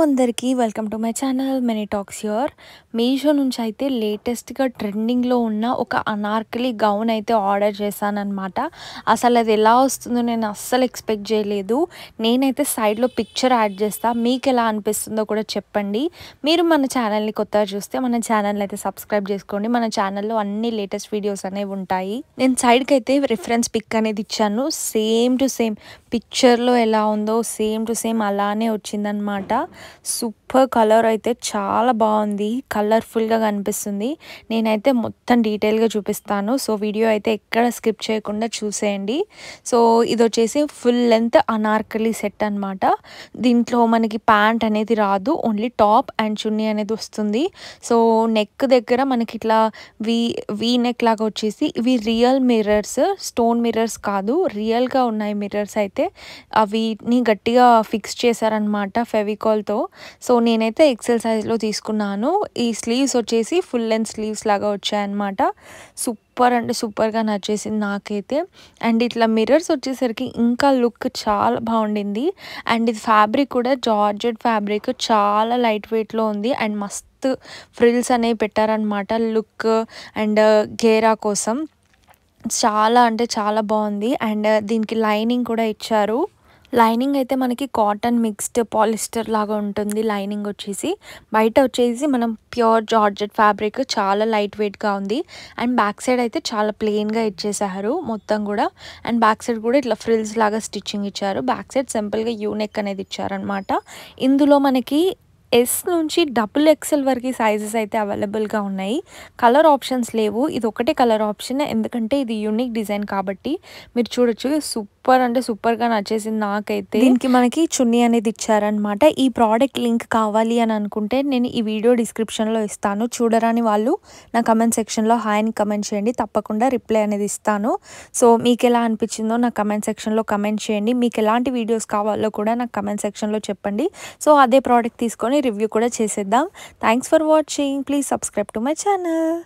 అందరికీ welcome to my channel many talks here. Meesho నుంచి అయితే లేటెస్ట్‌గా ట్రెండింగ్‌లో ఉన్న ఒక అనార్కలి గౌన్ అయితే ఆర్డర్ చేశాననమాట. అసలు అది ఎలా వస్తుందో నేను అస్సలు ఎక్స్‌పెక్ట్ చేయలేదు. నేనైతే సైడ్‌లో పిక్చర్ యాడ్ చేస్తా. మీకెలా అనిపిస్తుందో కూడా చెప్పండి. మీరు మన ఛానల్‌ని కొత్తగా చూస్తే మన ఛానల్‌ని అయితే సబ్స్క్రైబ్ చేసుకోండి. మన ఛానల్‌లో అన్ని లేటెస్ట్ వీడియోస్ అనేవి ఉంటాయి. నేను సైడ్‌కైతే రిఫరెన్స్ పిక్ అనేది ఇచ్చాను. సేమ్ టు సేమ్ పిక్చర్‌లో ఎలా ఉందో సేమ్ టు సేమ్ అలానే వచ్చిందనమాట. సూపర్ కలర్ అయితే చాలా బాగుంది. కలర్ఫుల్‌గా కనిపిస్తుంది. నేనైతే మొత్తం డీటెయిల్‌గా చూపిస్తాను. సో వీడియో అయితే ఎక్కడ స్కిప్ చేయకుండా చూసేయండి. సో ఇదొచ్చేసి ఫుల్ లెంత్ అనార్కలి సెట్ అనమాట. దీంట్లో మనకి ప్యాంట్ అనేది రాదు. ఓన్లీ టాప్ అండ్ చున్నీ అనేది వస్తుంది. సో నెక్ దగ్గర మనకి ఇట్లా వీ నెక్ లాగా వచ్చేసి ఇవి రియల్ మిర్రర్స్, స్టోన్ మిర్రర్స్ కాదు, రియల్‌గా ఉన్నాయి మిర్రర్స్ అయితే. అవిని గట్టిగా ఫిక్స్ చేశారనమాట ఫెవికాల్‌తో. సో నేనైతే ఎక్సెల్ సైజ్‌లో తీసుకున్నాను. ఈ స్లీవ్స్ వచ్చేసి ఫుల్ లెంత్ స్లీవ్స్ లాగా వచ్చాయన్నమాట. సూపర్ అంటే సూపర్‌గా నచ్చేసింది నాకైతే. అండ్ ఇట్లా మిర్రర్స్ వచ్చేసరికి ఇంకా లుక్ చాలా బాగుండింది. అండ్ ఇది ఫ్యాబ్రిక్ కూడా జార్జెట్ ఫ్యాబ్రిక్, చాలా లైట్ వెయిట్‌లో ఉంది. అండ్ మస్తు ఫ్రిల్స్ అనేవి పెట్టారనమాట లుక్ అండ్ గేరా కోసం. చాలా అంటే చాలా బాగుంది. అండ్ దీనికి లైనింగ్ కూడా ఇచ్చారు. లైనింగ్ అయితే మనకి కాటన్ మిక్స్డ్ పాలిస్టర్ లాగా ఉంటుంది. లైనింగ్ వచ్చేసి బయట వచ్చేసి మనం ప్యూర్ జార్జెట్ ఫ్యాబ్రిక్, చాలా లైట్ వెయిట్‌గా ఉంది. అండ్ బ్యాక్ సైడ్ అయితే చాలా ప్లెయిన్‌గా ఇచ్చేసారు మొత్తం కూడా. అండ్ బ్యాక్ సైడ్ కూడా ఇట్లా ఫ్రిల్స్ లాగా స్టిచ్చింగ్ ఇచ్చారు. బ్యాక్ సైడ్ సింపుల్‌గా యూ నెక్ అనేది ఇచ్చారనమాట. ఇందులో మనకి ఎస్ నుంచి డబుల్ ఎక్సెల్ వరకు సైజెస్ అయితే అవైలబుల్‌గా ఉన్నాయి. కలర్ ఆప్షన్స్ లేవు. ఇది ఒకటే కలర్ ఆప్షన్. ఎందుకంటే ఇది యూనిక్ డిజైన్ కాబట్టి. మీరు చూడొచ్చు. సూపర్ అంటే సూపర్‌గా నచ్చేసింది నాకైతే. దీనికి మనకి చున్నీ అనేది ఇచ్చారనమాట. ఈ ప్రోడక్ట్ లింక్ కావాలి అని అనుకుంటే నేను ఈ వీడియో డిస్క్రిప్షన్‌లో ఇస్తాను. చూడరాని వాళ్ళు నా కమెంట్ సెక్షన్‌లో హాయ్ అని కమెంట్ చేయండి. తప్పకుండా రిప్లై అనేది ఇస్తాను. సో మీకెలా అనిపించిందో నా కమెంట్ సెక్షన్‌లో కమెంట్ చేయండి. మీకు ఎలాంటి వీడియోస్ కావాలో కూడా నాకు కమెంట్ సెక్షన్‌లో చెప్పండి. సో అదే ప్రోడక్ట్ తీసుకొని రివ్యూ కూడా చేసేద్దాం. Thanks for watching. Please subscribe to my channel.